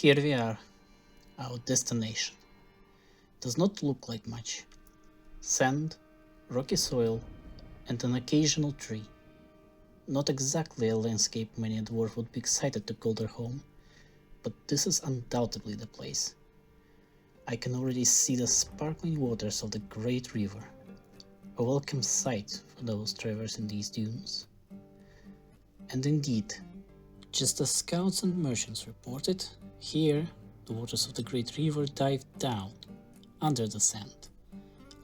Here we are, our destination. Does not look like much. Sand, rocky soil, and an occasional tree. Not exactly a landscape many dwarves would be excited to call their home, but this is undoubtedly the place. I can already see the sparkling waters of the great river, a welcome sight for those traversing these dunes. And indeed, just as scouts and merchants reported, here the waters of the great river dive down, under the sand,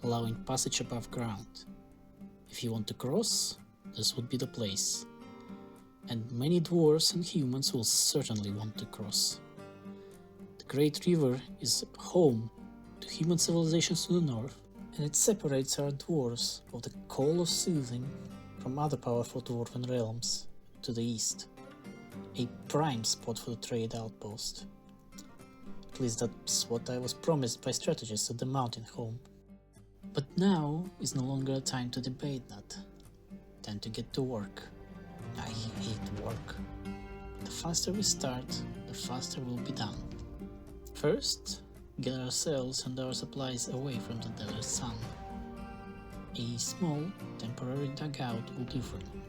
allowing passage above ground. If you want to cross, this would be the place. And many dwarves and humans will certainly want to cross. The great river is home to human civilizations to the north, and it separates our dwarves of the call of soothing from other powerful dwarven realms to the east. A prime spot for the trade outpost. At least that's what I was promised by strategists at the mountain home. But now is no longer a time to debate that. Time to get to work. I hate work. The faster we start, the faster we'll be done. First, get ourselves and our supplies away from the desert sun. A small, temporary dugout will do for now.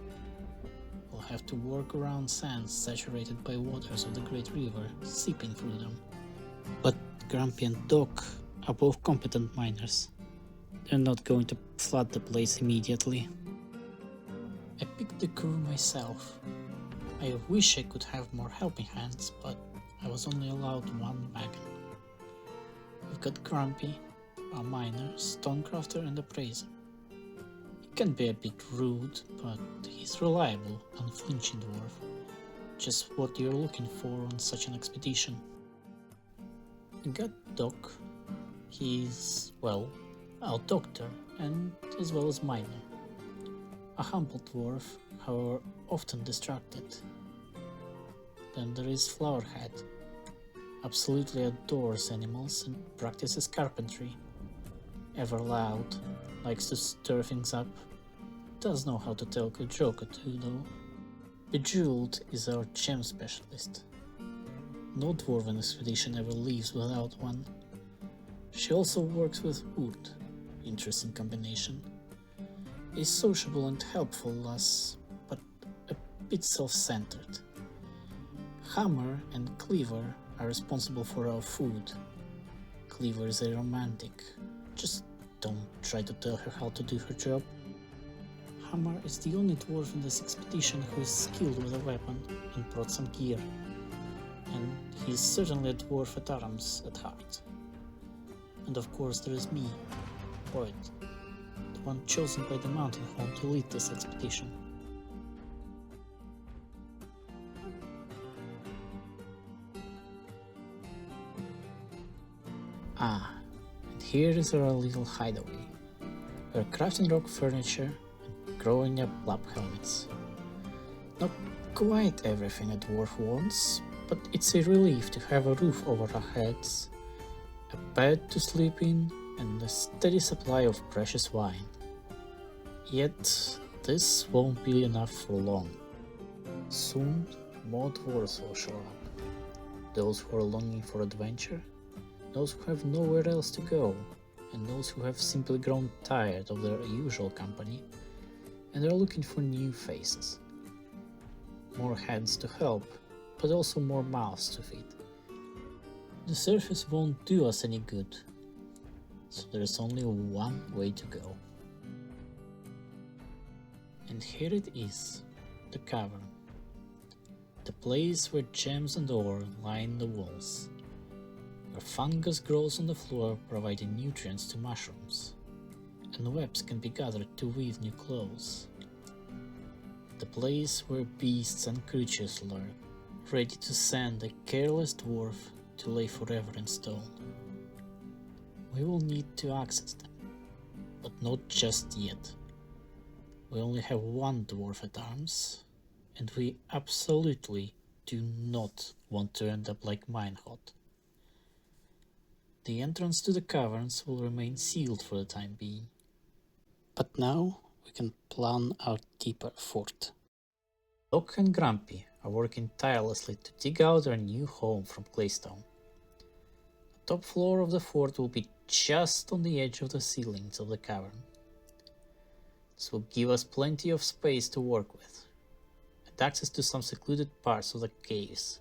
We'll have to work around sands saturated by waters of the great river, seeping through them. But Grumpy and Doc are both competent miners. They're not going to flood the place immediately. I picked the crew myself. I wish I could have more helping hands, but I was only allowed one wagon. We've got Grumpy, our miner, stonecrafter and appraiser. He can be a bit rude, but he's reliable, unflinching dwarf. Just what you're looking for on such an expedition. We got Doc. He's, well, our doctor, and as well as miner. A humble dwarf, however often distracted. Then there is Flowerhead. Absolutely adores animals and practices carpentry. Ever loud, likes to stir things up. Does know how to tell a joke or two though. Bejeweled is our gem specialist. No dwarven expedition ever leaves without one. She also works with wood. Interesting combination. A sociable and helpful lass, but a bit self-centered. Hammer and Cleaver are responsible for our food. Cleaver is a romantic. Just don't try to tell her how to do her job. Hammer is the only dwarf in this expedition who is skilled with a weapon and brought some gear. And he is certainly a dwarf at arms at heart. And of course there is me, Boyd, the one chosen by the mountain home to lead this expedition. And here is our little hideaway. We're crafting rock furniture and growing up lap helmets. Not quite everything a dwarf wants, but it's a relief to have a roof over our heads, a bed to sleep in, and a steady supply of precious wine. Yet, this won't be enough for long. Soon, more dwarves will show up. Those who are longing for adventure, those who have nowhere else to go, and those who have simply grown tired of their usual company and are looking for new faces. More hands to help, but also more mouths to feed. The surface won't do us any good, so there's only one way to go. And here it is, the cavern. The place where gems and ore line the walls. Where fungus grows on the floor, providing nutrients to mushrooms, and webs can be gathered to weave new clothes. The place where beasts and creatures lurk, ready to send a careless dwarf to lay forever in stone. We will need to access them, but not just yet. We only have one dwarf at arms, and we absolutely do not want to end up like Minehot. The entrance to the caverns will remain sealed for the time being. But now we can plan our deeper fort. Doc and Grumpy are working tirelessly to dig out their new home from claystone. The top floor of the fort will be just on the edge of the ceilings of the cavern. This will give us plenty of space to work with, and access to some secluded parts of the caves.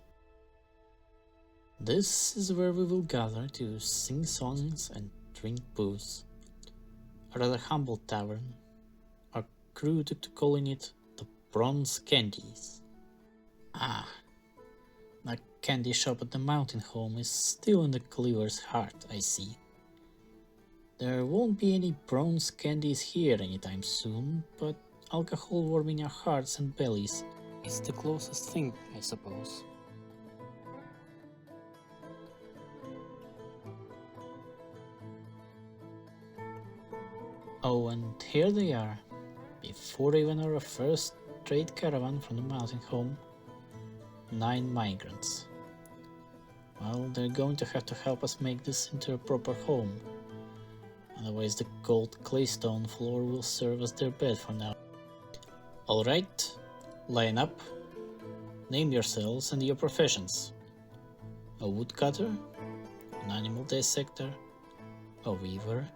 This is where we will gather to sing songs and drink booze. A rather humble tavern. Our crew took to calling it the Bronze Candies. Ah, that candy shop at the mountain home is still in the Cleaver's heart, I see. There won't be any bronze candies here anytime soon, but alcohol warming our hearts and bellies is the closest thing, I suppose. Oh, and here they are, before even our first trade caravan from the mountain home. 9 migrants. Well, they're going to have to help us make this into a proper home. Otherwise the cold claystone floor will serve as their bed for now. Alright, line up. Name yourselves and your professions. A woodcutter, an animal dissector, a weaver,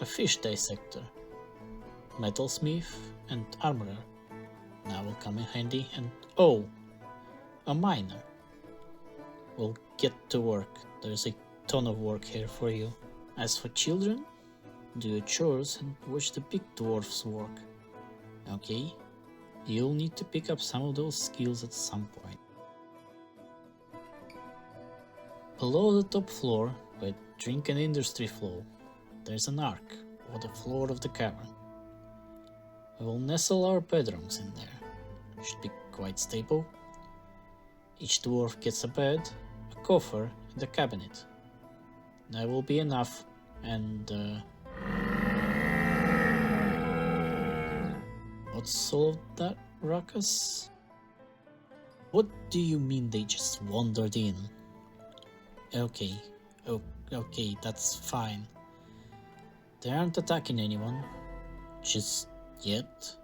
a fish dissector, metalsmith, and armorer. That will come in handy. And oh, a miner. We'll get to work. There's a ton of work here for you. As for children, do your chores and watch the big dwarfs work. Okay? You'll need to pick up some of those skills at some point. Below the top floor, where drink and industry flow, there's an arc, or the floor of the cavern. We will nestle our bedrooms in there. Should be quite stable. Each dwarf gets a bed, a coffer, and a cabinet. That will be enough, and what's all of that ruckus? What do you mean they just wandered in? Okay, okay, that's fine. They aren't attacking anyone, just yet.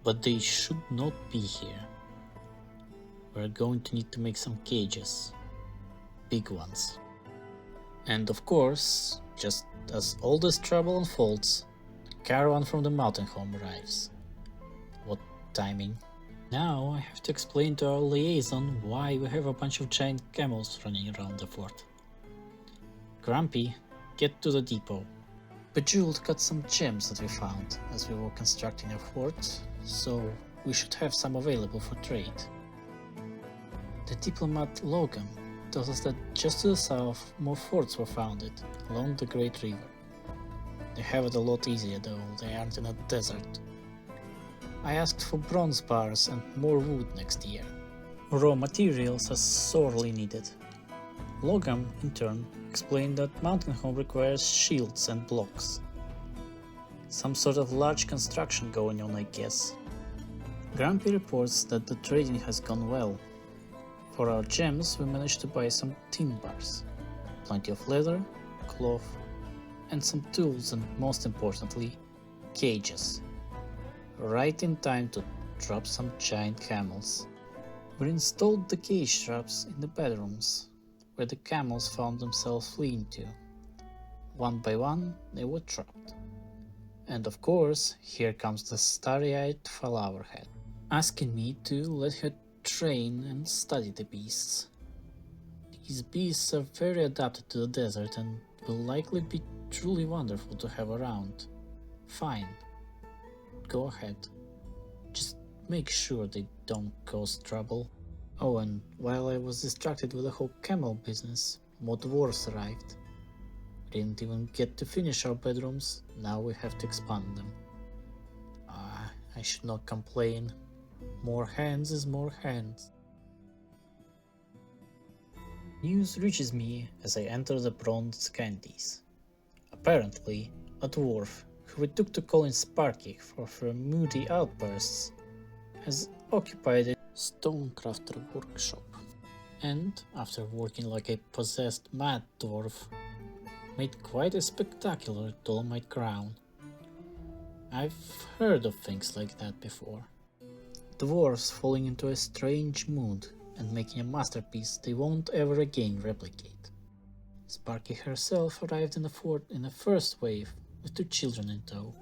But they should not be here. We're going to need to make some cages. Big ones. And of course, just as all this trouble unfolds, the caravan from the mountain home arrives. What timing. Now I have to explain to our liaison why we have a bunch of giant camels running around the fort. Grumpy, get to the depot. Bejeweled got some gems that we found as we were constructing our fort, so we should have some available for trade. The diplomat Logan tells us that just to the south more forts were founded along the Great River. They have it a lot easier though, they aren't in a desert. I asked for bronze bars and more wood next year. Raw materials are sorely needed. Logan, in turn, explained that Mountain Home requires shields and blocks. Some sort of large construction going on, I guess. Grumpy reports that the trading has gone well. For our gems, we managed to buy some tin bars, plenty of leather, cloth, and some tools, and most importantly, cages. Right in time to drop some giant camels. We installed the cage traps in the bedrooms, where the camels found themselves fleeing to. One by one, they were trapped. And of course, here comes the starry-eyed Flowerhead, asking me to let her train and study the beasts. These beasts are very adapted to the desert and will likely be truly wonderful to have around. Fine. Go ahead. Just make sure they don't cause trouble. Oh, and while I was distracted with the whole camel business, more dwarves arrived. We didn't even get to finish our bedrooms, now we have to expand them. I should not complain. More hands is more hands. News reaches me as I enter the Bronze Candies. Apparently, a dwarf, who we took to calling Sparky for her moody outbursts, has occupied a stonecrafter workshop, and, after working like a possessed mad dwarf, made quite a spectacular dolomite crown. I've heard of things like that before. Dwarves falling into a strange mood and making a masterpiece they won't ever again replicate. Sparky herself arrived in the fort in the first wave with 2 children in tow.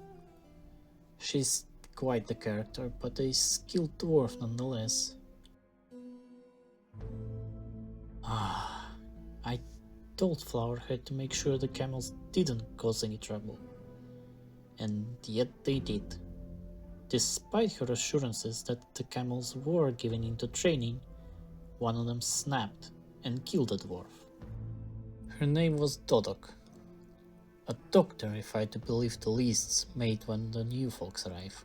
She's quite the character, but a skilled dwarf nonetheless. I told Flowerhead to make sure the camels didn't cause any trouble. And yet they did. Despite her assurances that the camels were given into training, one of them snapped and killed a dwarf. Her name was Dodok. A doctor, if I to believe the lists made when the new folks arrive.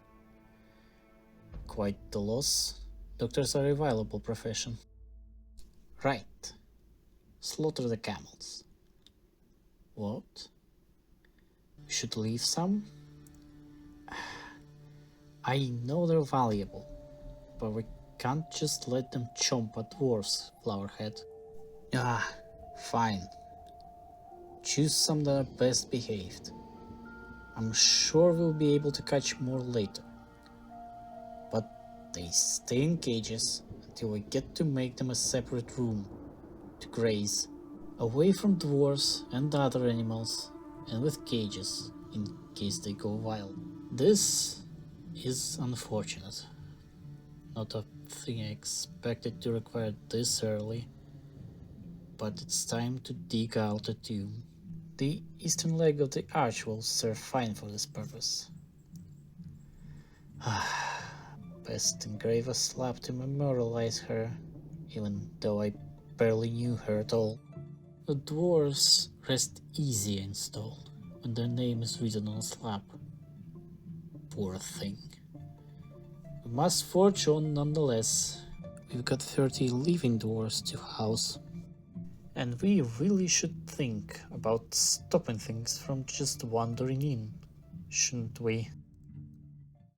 Quite the loss. Doctors are a valuable profession. Right. Slaughter the camels. What? We should leave some? I know they're valuable, but we can't just let them chomp at dwarves, Flowerhead. Fine. Choose some that are best behaved. I'm sure we'll be able to catch more later. But they stay in cages until we get to make them a separate room to graze, away from dwarves and other animals, and with cages in case they go wild. This is unfortunate. Not a thing I expected to require this early, but it's time to dig out a tomb. The eastern leg of the arch will serve fine for this purpose. Best engrave a slab to memorialize her, even though I barely knew her at all. The dwarves rest easy installed when their name is written on a slab. Poor thing. We must forge on nonetheless. We've got 30 living dwarves to house. And we really should think about stopping things from just wandering in, shouldn't we?